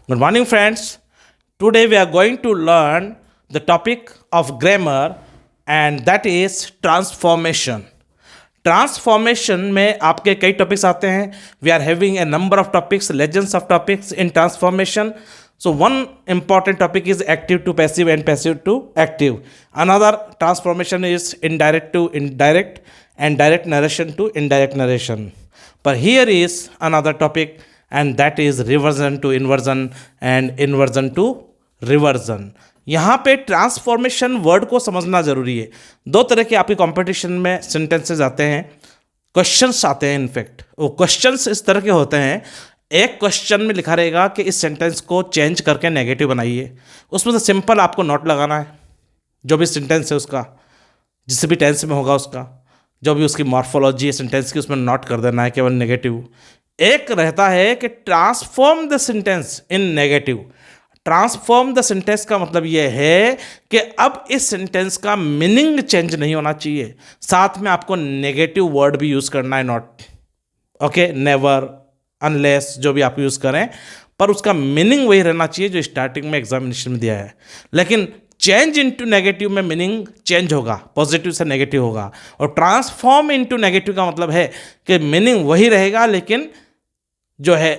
Good morning, friends. Today we are going to learn the topic of grammar, and that is transformation. Transformation में आपके कई topics आते हैं. We are having a number of topics, legends of topics in transformation. So one important topic is active to passive and passive to active. Another transformation is indirect to indirect and direct narration to indirect narration. But here is another topic, and that is reversion to inversion and inversion to reversion. यहाँ पे transformation word को समझना जरूरी है. दो तरह के आपके कंपटीशन में सेंटेंसेस आते हैं, क्वेश्चंस आते हैं. इनफैक्ट वो क्वेश्चंस इस तरह के होते हैं, एक क्वेश्चन में लिखा रहेगा कि इस सेंटेंस को चेंज करके नेगेटिव बनाइए. उसमें से सिंपल आपको नोट लगाना है, जो भी सेंटेंस है उसका, जिस भी टेंस में होगा उसका, जो भी उसकी मॉर्फोलॉजी है सेंटेंस की, उसमें नोट कर देना है केवल नेगेटिव. एक रहता है कि transform the sentence in negative. Transform the sentence का मतलब यह है कि अब इस सेंटेंस का मीनिंग चेंज नहीं होना चाहिए, साथ में आपको नेगेटिव वर्ड भी यूज करना है. नॉट ओके, नेवर, अनलेस, जो भी आप यूज करें, पर उसका मीनिंग वही रहना चाहिए जो स्टार्टिंग में एग्जामिनेशन में दिया है. लेकिन चेंज इनटू नेगेटिव में मीनिंग चेंज होगा, पॉजिटिव से नेगेटिव होगा. और ट्रांसफॉर्म इनटू नेगेटिव का मतलब है कि मीनिंग वही रहेगा, लेकिन जो है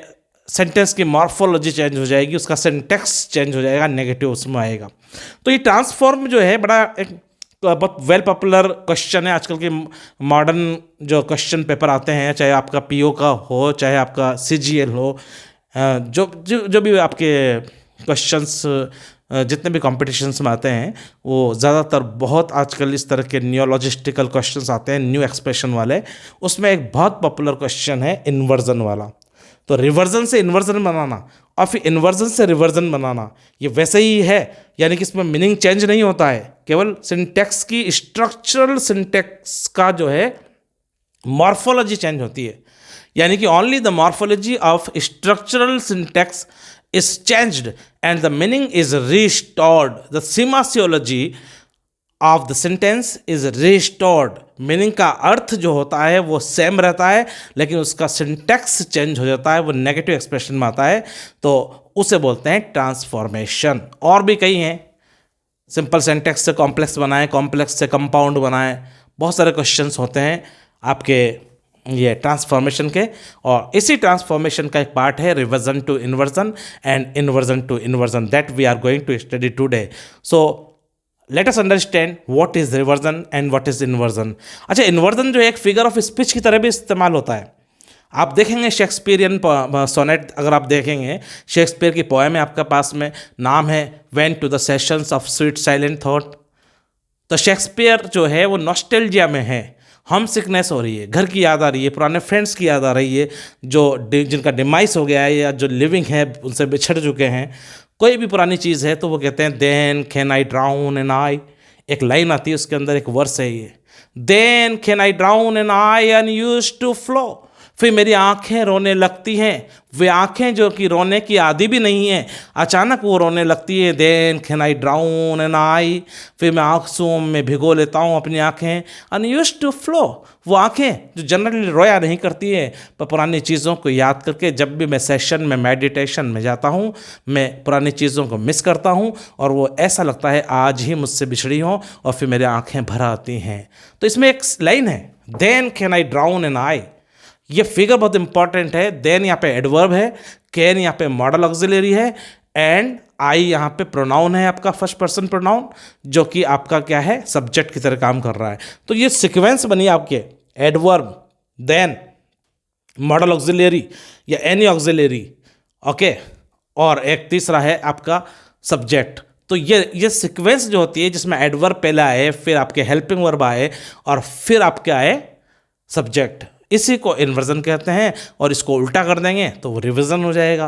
सेंटेंस की मॉर्फोलॉजी चेंज हो जाएगी, उसका सिंटैक्स चेंज हो जाएगा, नेगेटिव उसमें आएगा. तो ये ट्रांसफॉर्म जो है बड़ा एक बहुत वेल पॉपुलर क्वेश्चन है. आजकल के मॉडर्न जो क्वेश्चन पेपर आते हैं, चाहे आपका पीओ का हो, चाहे आपका सीजीएल हो, जो भी आपके क्वेश्चंस जितने भी कॉम्पिटिशन्स में आते हैं, वो ज़्यादातर बहुत आजकल इस तरह के नियोलॉजिस्टिकल क्वेश्चंस आते हैं, न्यू एक्सप्रेशन वाले. उसमें एक बहुत पॉपुलर क्वेश्चन है इन्वर्जन वाला. तो रिवर्जन से इन्वर्जन बनाना और फिर इन्वर्जन से रिवर्जन बनाना, ये वैसे ही है. यानी कि इसमें मीनिंग चेंज नहीं होता है, केवल सिंटैक्स की स्ट्रक्चरल सिंटैक्स का जो है मॉर्फोलॉजी चेंज होती है. यानी कि only the morphology of structural syntax is changed and the meaning is restored. The semasiology of the sentence is restored. Meaning का अर्थ जो होता है वो सेम रहता है, लेकिन उसका सिंटैक्स चेंज हो जाता है, वो नेगेटिव एक्सप्रेशन में आता है. तो उसे बोलते हैं ट्रांसफॉर्मेशन. और भी कई हैं, सिंपल सेंटेक्स से कॉम्प्लेक्स बनाएं, कॉम्प्लेक्स से कंपाउंड बनाएं, बहुत सारे क्वेश्चंस होते हैं आपके ये ट्रांसफॉर्मेशन के. और इसी ट्रांसफॉर्मेशन का एक पार्ट है reversion to inversion and inversion to inversion, that we are going to study today. So let us understand what is reversion and what is inversion. अच्छा, इन्वर्जन जो है एक फिगर ऑफ स्पीच की तरह भी इस्तेमाल होता है. आप देखेंगे शेक्सपियरियन सोनेट, अगर आप देखेंगे शेक्सपियर की पोएम है आपका पास में, नाम है went to the sessions of sweet silent thought. तो शेक्सपियर जो है वो नॉस्टैल्जिया में है, हम सिकनेस हो रही है, घर की याद आ रही है, पुराने फ्रेंड्स की याद आ रही है, जिनका डिमाइस हो गया है या जो लिविंग है उनसे बिछड़ चुके हैं. कोई भी पुरानी चीज़ है तो वो कहते हैं then can I drown an eye. एक लाइन आती है उसके अंदर, एक वर्स है ये, then can I drown an eye and use to flow. फिर मेरी आंखें रोने लगती हैं, वे आंखें जो कि रोने की आदि भी नहीं है, अचानक वो रोने लगती है. Then can I drown an eye, फिर मैं आंसुओं में भिगो लेता हूँ अपनी आंखें. अनयूज्ड टू फ्लो, वो आंखें जो जनरली रोया नहीं करती है, पर पुरानी चीज़ों को याद करके जब भी मैं सेशन में मेडिटेशन में जाता हूँ, मैं पुरानी चीज़ों को मिस करता हूँ और वो ऐसा लगता है आज ही मुझसे बिछड़ी हों, और फिर मेरी आंखें भर आती हैं. तो इसमें एक लाइन है, then can I drown an eye. ये फिगर बहुत इंपॉर्टेंट है. देन यहाँ पे एडवर्ब है, कैन यहाँ पे मॉडल ऑक्सिलरी है, एंड आई यहाँ पे प्रोनाउन है, आपका फर्स्ट पर्सन प्रोनाउन, जो कि आपका क्या है, सब्जेक्ट की तरह काम कर रहा है. तो ये सीक्वेंस बनी आपके, एडवर्ब, देन मॉडल ऑक्सिलरी या एनी ऑक्सिलरी, ओके, और एक तीसरा है आपका सब्जेक्ट. तो ये सीक्वेंस जो होती है, जिसमें एडवर्ब पहले आए, फिर आपके हेल्पिंग वर्ब आए, और फिर आपके आए सब्जेक्ट, इसी को इन्वर्जन कहते हैं. और इसको उल्टा कर देंगे तो वो रिविजन हो जाएगा.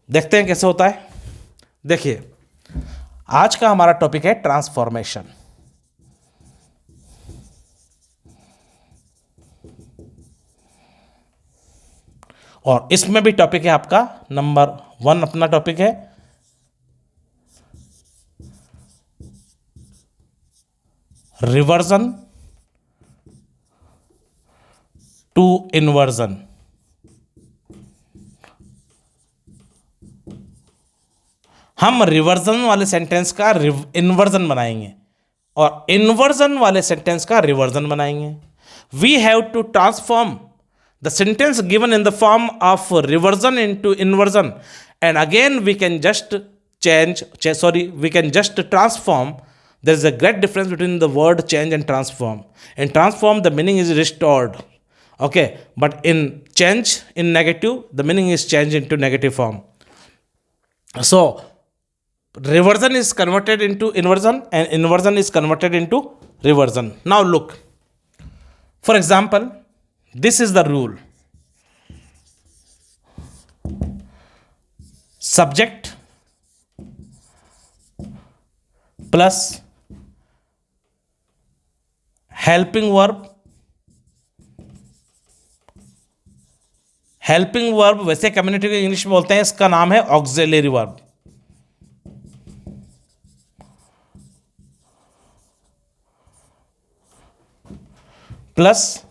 देखते हैं कैसे होता है. देखिए, आज का हमारा टॉपिक है ट्रांसफॉर्मेशन. और इसमें भी टॉपिक है आपका नंबर 1, अपना टॉपिक है रिवर्जन टू इन्वर्जन. हम रिवर्जन वाले सेंटेंस का इन्वर्जन बनाएंगे और इन्वर्जन वाले सेंटेंस का रिवर्जन बनाएंगे. We have to transform the sentence given in the form of reversion into inversion, and again we can just we can just transform. There is a great difference between the word change and transform. In transform, the meaning is restored. Okay, but in change, in negative, the meaning is changed into negative form. So, reversion is converted into inversion and inversion is converted into reversion. Now look, for example, this is the rule. Subject plus helping verb. Helping verb वैसे community के English में बोलते हैं, इसका नाम है auxiliary verb. Plus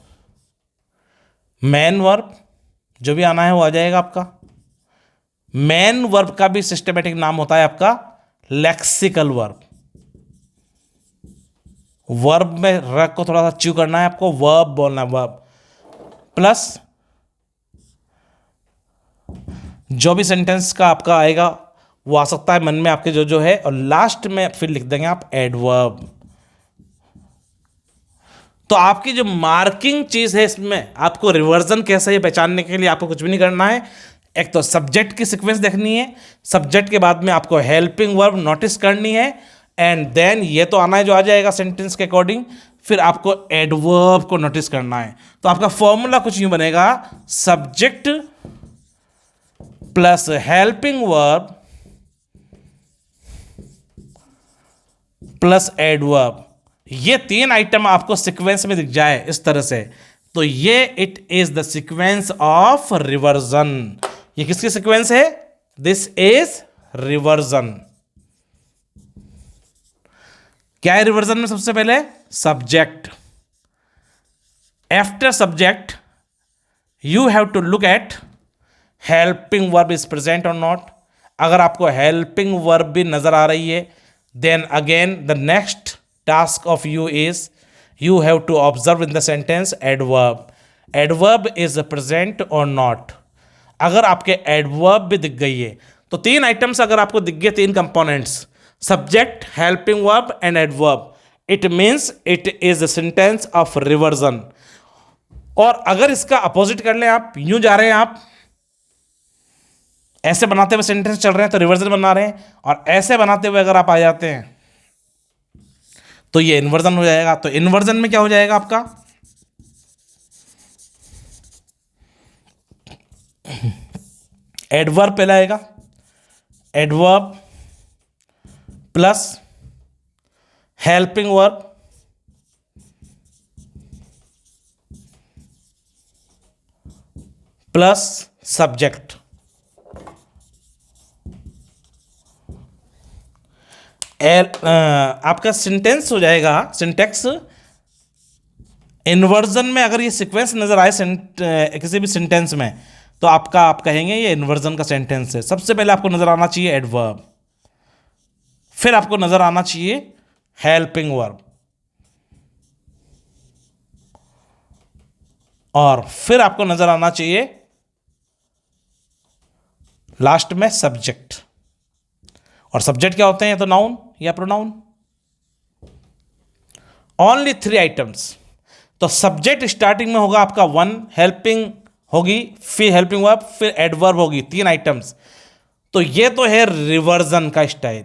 main verb, जो भी आना है वो आ जाएगा आपका. मेन वर्ब का भी सिस्टमेटिक नाम होता है आपका लेक्सिकल वर्ब. वर्ब में र को थोड़ा सा च्यू करना है आपको, वर्ब बोलना है, वर्ब. प्लस जो भी सेंटेंस का आपका आएगा वो आ सकता है मन में आपके जो जो है, और लास्ट में फिर लिख देंगे आप एडवर्ब. तो आपकी जो मार्किंग चीज है इसमें, आपको रिवर्जन कैसे है पहचानने के लिए आपको कुछ भी नहीं करना है. एक तो सब्जेक्ट की सीक्वेंस देखनी है, सब्जेक्ट के बाद में आपको हेल्पिंग वर्ब नोटिस करनी है, एंड देन ये तो आना है जो आ जाएगा सेंटेंस के अकॉर्डिंग. फिर आपको एडवर्ब को नोटिस करना है. तो आपका फॉर्मूला कुछ यूं बनेगा, subject plus helping verb plus adverb. ये तीन आइटम आपको सीक्वेंस में दिख जाए इस तरह से, तो ये it is the sequence of inversion. ये किसकी सीक्वेंस है? This is inversion. क्या है रिवर्जन में? सबसे पहले subject. After subject you have to look at helping verb is present or not. अगर आपको हेल्पिंग वर्ब भी नजर आ रही है, then again the next task of you is you have to observe in the sentence adverb. Adverb is present or not. अगर आपके adverb भी दिख गई है, तो तीन आइटम्स अगर आपको दिख गए, तीन components, subject, helping verb and adverb, it means it is a sentence of reversion. और अगर इसका अपोजिट कर लें, आप यूं जा रहे हैं, आप ऐसे बनाते हुए सेंटेंस चल रहे हैं तो रिवर्जन बना रहे हैं, और ऐसे बनाते हुए अगर आप आ जाते हैं तो ये इन्वर्जन हो जाएगा. तो इन्वर्जन में क्या हो जाएगा आपका? एडवर्ब पहले आएगा, adverb plus helping verb plus subject. आपका सेंटेंस हो जाएगा, सिंटेक्स. इन्वर्जन में अगर ये सीक्वेंस नजर आए किसी भी सेंटेंस में, तो आप कहेंगे ये इन्वर्जन का सेंटेंस है. सबसे पहले आपको नजर आना चाहिए एडवर्ब, फिर आपको नजर आना चाहिए हेल्पिंग वर्ब, और फिर आपको नजर आना चाहिए लास्ट में सब्जेक्ट. और सब्जेक्ट क्या होते हैं? तो नाउन या प्रोनाउन. Only 3 items. तो सब्जेक्ट स्टार्टिंग में होगा आपका 1, हेल्पिंग होगी, फिर हेल्पिंग वर्ब, फिर एडवर्ब होगी, 3 आइटम्स. तो ये तो है रिवर्जन का स्टाइल.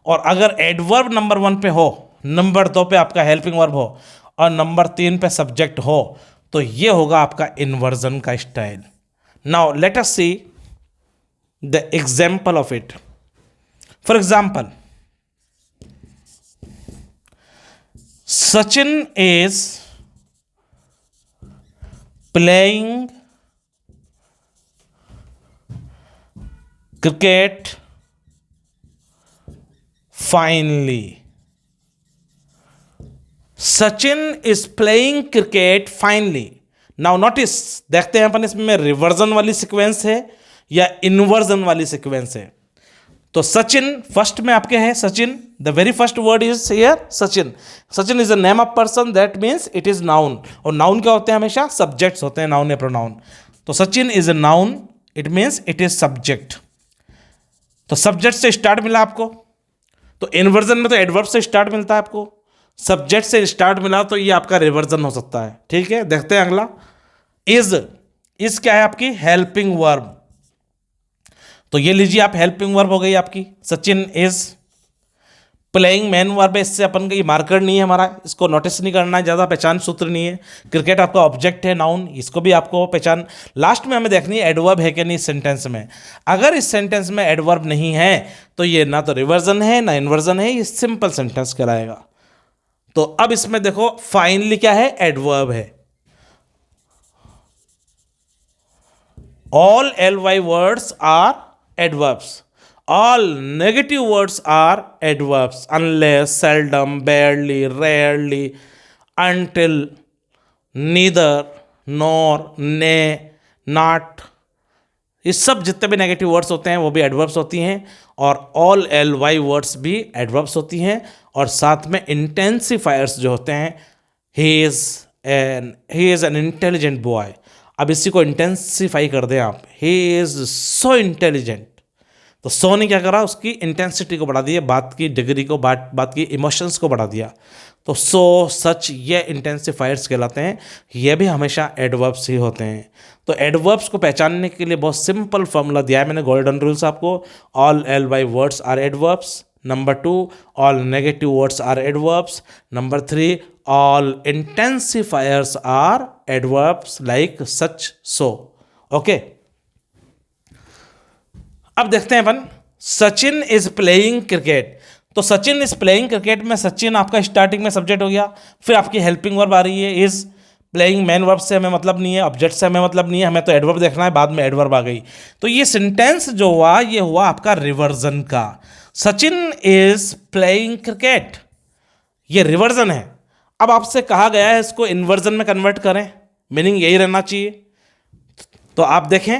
और अगर एडवर्ब नंबर 1 पे हो, नंबर 2 पे आपका हेल्पिंग वर्ब हो, और नंबर 3 पे सब्जेक्ट हो, तो ये होगा आपका इन्वर्जन का style. Now let us see the example of it. For example, Sachin is playing cricket finely. Sachin is playing cricket finely. Now notice, देखते हैं अपन इसमें रिवर्जन वाली सीक्वेंस है या इन्वर्जन वाली सीक्वेंस है. तो सचिन फर्स्ट में आपके है Sachin, the very first word is here Sachin. Sachin is a name of person, that means it is noun. और नाउन क्या होते हैं? हमेशा सब्जेक्ट्स होते हैं, नाउन या प्रोनाउन. तो Sachin is a noun, it means it is subject. तो सब्जेक्ट से स्टार्ट मिला आपको, तो इन्वर्जन में तो एडवर्ब से स्टार्ट मिलता है आपको, सब्जेक्ट से स्टार्ट मिला तो ये आपका रिवर्जन हो सकता है. ठीक है, देखते हैं अगला. इज क्या है आपकी? Helping verb. तो ये लीजिए आप, हेल्पिंग वर्ब हो गई आपकी. Sachin is. Playing main verb है, इससे अपन का ये मार्कर नहीं है हमारा, इसको नोटिस नहीं करना है, ज़्यादा पहचान सूत्र नहीं है. क्रिकेट आपका ऑब्जेक्ट है, नाउन, इसको भी आपको पहचान. लास्ट में हमें देखनी है एडवर्ब है कि नहीं इस सेंटेंस में. अगर इस सेंटेंस में एडवर्ब नहीं है तो ये ना तो रिवर्जन है ना इन्वर्जन है, ये सिंपल सेंटेंस कहलाएगा. तो अब इसमें देखो फाइनली क्या है? एडवर्ब है. All ly words are adverbs. All negative words are adverbs unless, seldom, barely, rarely, until, neither, nor, nay, not. ये सब जितने भी नेगेटिव वर्ड्स होते हैं वो भी एडवर्ब्स होती हैं, और ऑल ly वर्ड्स भी एडवर्ब्स होती हैं. और साथ में इंटेंसिफायर्स जो होते हैं, he is an intelligent boy. अब इसी को इंटेंसिफाई कर दें आप, ही इज सो इंटेलिजेंट. तो सो ने क्या करा? उसकी इंटेंसिटी को बढ़ा दिया, बात की डिग्री को, बात की इमोशंस को बढ़ा दिया. तो सो, सच, ये इंटेंसिफायर्स कहलाते हैं. ये भी हमेशा एडवर्ब्स ही होते हैं. तो एडवर्ब्स को पहचानने के लिए बहुत सिंपल फॉर्मूला दिया है मैंने, गोल्डन रूल्स आपको. All ly words are adverbs. Number 2, all negative words are adverbs. Number 3, all intensifiers are adverbs like such, so. Okay, अब देखते हैं अपन. Sachin is playing cricket. तो सचिन इज प्लेइंग क्रिकेट में सचिन आपका स्टार्टिंग में सब्जेक्ट हो गया. फिर आपकी हेल्पिंग वर्ब आ रही है इज. प्लेइंग मेन वर्ब से हमें मतलब नहीं है, ऑब्जेक्ट से हमें मतलब नहीं है, हमें तो एडवर्ब देखना है, बाद में एडवर्ब आ गई. तो ये सेंटेंस जो हुआ ये हुआ आपका रिवर्जन का. सचिन इज प्लेइंग क्रिकेट, ये रिवर्जन है. अब आपसे कहा गया है इसको इन्वर्जन में कन्वर्ट करें, मीनिंग यही रहना चाहिए. तो आप देखें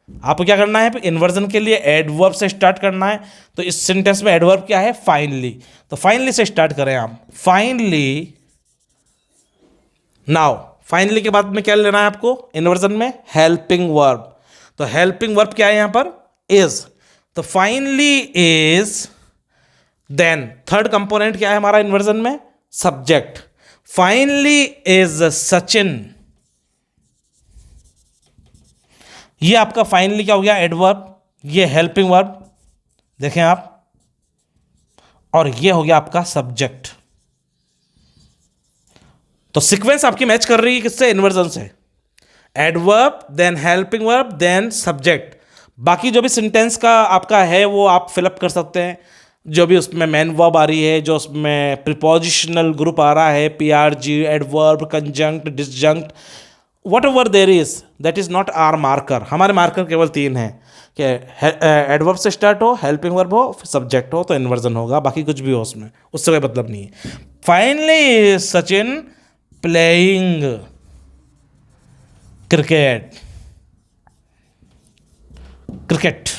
आपको क्या करना है, इन्वर्जन के लिए एडवर्ब से स्टार्ट करना है. तो इस सेंटेंस में एडवर्ब क्या है? फाइनली. तो फाइनली से स्टार्ट करें आप. फाइनली. नाउ फाइनली के बाद में क्या लेना है आपको इन्वर्जन में? Helping verb. तो हेल्पिंग वर्ब क्या है यहां पर? इज. तो finally is. Then third component क्या है हमारा इन्वर्जन में? सब्जेक्ट. Finally is Sachin. ये आपका फाइनली क्या हो गया? एडवर्ब. ये हेल्पिंग वर्ब देखें आप, और ये हो गया आपका सब्जेक्ट. तो सीक्वेंस आपकी मैच कर रही है किससे? इन्वर्जन से. Adverb, then helping verb, then subject. बाकी जो भी सेंटेंस का आपका है वो आप फिलअप कर सकते हैं, जो भी उसमें मेन वर्ब आ रही है, जो उसमें प्रीपोजिशनल ग्रुप आ रहा है, PRG, adverb, conjunct, disjunct, whatever there is, that is not our marker. हमारे मार्कर केवल 3 हैं कि एडवर्ब से स्टार्ट हो, हेल्पिंग वर्ब हो, सब्जेक्ट हो, तो इन्वर्जन होगा. बाकी कुछ भी हो उसमें, उससे कोई मतलब नहीं है. Finally Sachin playing cricket. Cricket.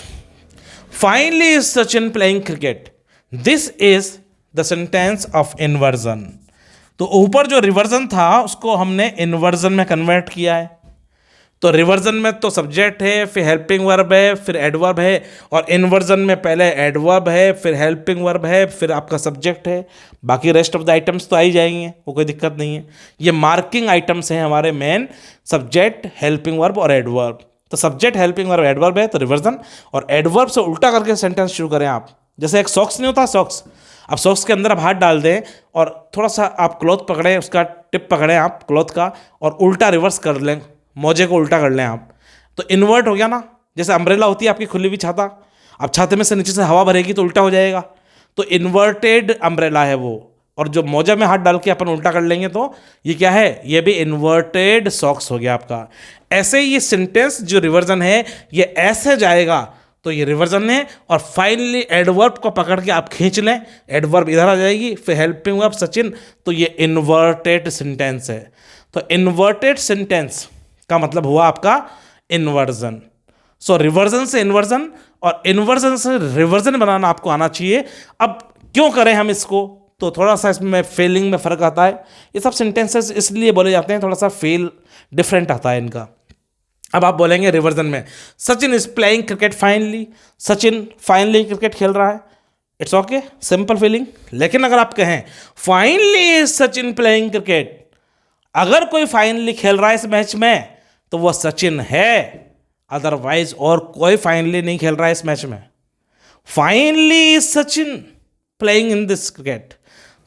Finally Sachin playing cricket. This is the sentence of inversion. तो ऊपर जो रिवर्जन था उसको हमने इन्वर्जन में कन्वर्ट किया है. तो रिवर्जन में तो सब्जेक्ट है, फिर हेल्पिंग वर्ब है, फिर एडवर्ब है, और इन्वर्जन में पहले एडवर्ब है, फिर हेल्पिंग वर्ब है, फिर आपका सब्जेक्ट है. बाकी रेस्ट ऑफ द आइटम्स तो आ ही जाएंगे, वो कोई दिक्कत नहीं है. ये मार्किंग आइटम्स हैं हमारे मेन, सब्जेक्ट, हेल्पिंग वर्ब और एडवर्ब. तो सब्जेक्ट, हेल्पिंग वर्ब, एडवर्ब है तो रिवर्जन, और एडवर्ब से उल्टा करके सेंटेंस शुरू करें आप. जैसे एक सॉक्स नहीं होता, सॉक्स. अब सॉक्स के अंदर आप हाथ डाल दें और थोड़ा सा आप क्लॉथ पकड़ें, उसका टिप पकड़ें आप क्लॉथ का, और उल्टा रिवर्स कर लें, मोजे को उल्टा कर लें आप, तो इन्वर्ट हो गया ना. जैसे अम्ब्रेला होती है आपकी खुली हुई छाता, अब छाते में से नीचे से हवा भरेगी तो उल्टा हो जाएगा, तो इन्वर्टेड अम्ब्रेला है वो. और जो मोजा में हाथ डाल के अपन उल्टा कर लेंगे तो ये क्या है? ये भी इन्वर्टेड सॉक्स हो गया आपका. ऐसे ही ये सेंटेंस जो रिवर्जन है ये ऐसे जाएगा तो ये रिवर्जन है. और फाइनली एडवर्ब को पकड़ के आप खींच लें, एडवर्ब इधर आ जाएगी, फिर हेल्पिंग वर्ब सचिन, तो ये इन्वर्टेड सेंटेंस है. तो इन्वर्टेड सेंटेंस का मतलब हुआ आपका इन्वर्जन. सो रिवर्जन से इन्वर्जन और इन्वर्जन से रिवर्जन बनाना आपको आना चाहिए। अब क्यों करें हम इसको, तो थोड़ा सा इसमें फेलिंग में फ़र्क आता है। ये सब सेंटेंसेस इसलिए बोले जाते हैं, थोड़ा सा फेल डिफरेंट आता है इनका। अब आप बोलेंगे रिवर्जन में, Sachin is playing cricket finally, Sachin finally cricket खेल रहा है, इट्स ओके, सिंपल फीलिंग। लेकिन अगर आप कहें finally is Sachin playing cricket, अगर कोई फाइनली खेल रहा है इस मैच में तो वह सचिन है, अदरवाइज और कोई फाइनली नहीं खेल रहा है इस मैच में। Finally is Sachin playing in this cricket,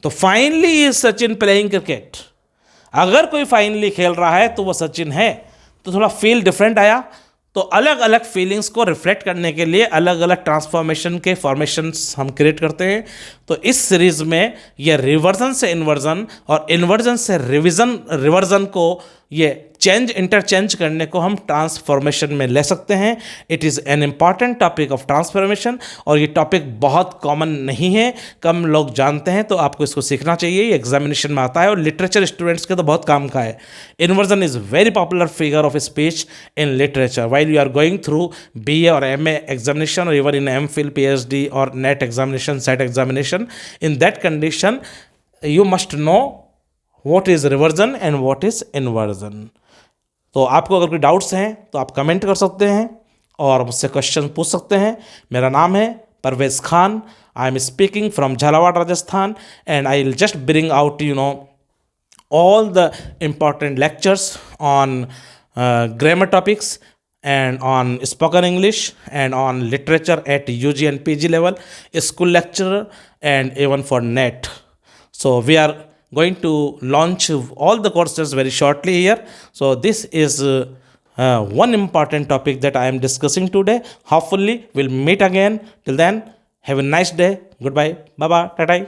तो finally is Sachin playing cricket, अगर कोई फाइनली खेल रहा है तो वह सचिन है। तो थोड़ा फील डिफरेंट आया। तो अलग अलग फीलिंग्स को रिफ्लेक्ट करने के लिए अलग अलग ट्रांसफॉर्मेशन के फॉर्मेशंस हम क्रिएट करते हैं। तो इस सीरीज में ये रिवर्जन से इन्वर्जन और इन्वर्जन से रिवर्जन को ये चेंज इंटरचेंज करने को हम ट्रांसफॉर्मेशन में ले सकते हैं। It is an important topic of transformation, और ये टॉपिक बहुत कॉमन नहीं है, कम लोग जानते हैं, तो आपको इसको सीखना चाहिए। ये एग्जामिनेशन में आता है और लिटरेचर स्टूडेंट्स के तो बहुत काम का है। Inversion is very popular figure of speech in literature while you are going through BA और MA एग्जामिनेशन और इवन इन MPhil PhD और NET examination, SET examination. In that condition you must know what is reversion and what is inversion। तो आपको अगर कोई doubts हैं तो आप कमेंट कर सकते हैं और मुझसे क्वेश्चन पूछ सकते हैं। मेरा नाम है Parvez Khan, I am speaking from Jhalawar Rajasthan, and I will just bring out all the important lectures on grammar topics and on spoken English and on literature at UG and PG level, school lecturer, and even for NET. So we are going to launch all the courses very shortly here. So this is one important topic that I am discussing today. Hopefully we'll meet again. Till then, have a nice day. Goodbye. Bye bye. Bye bye.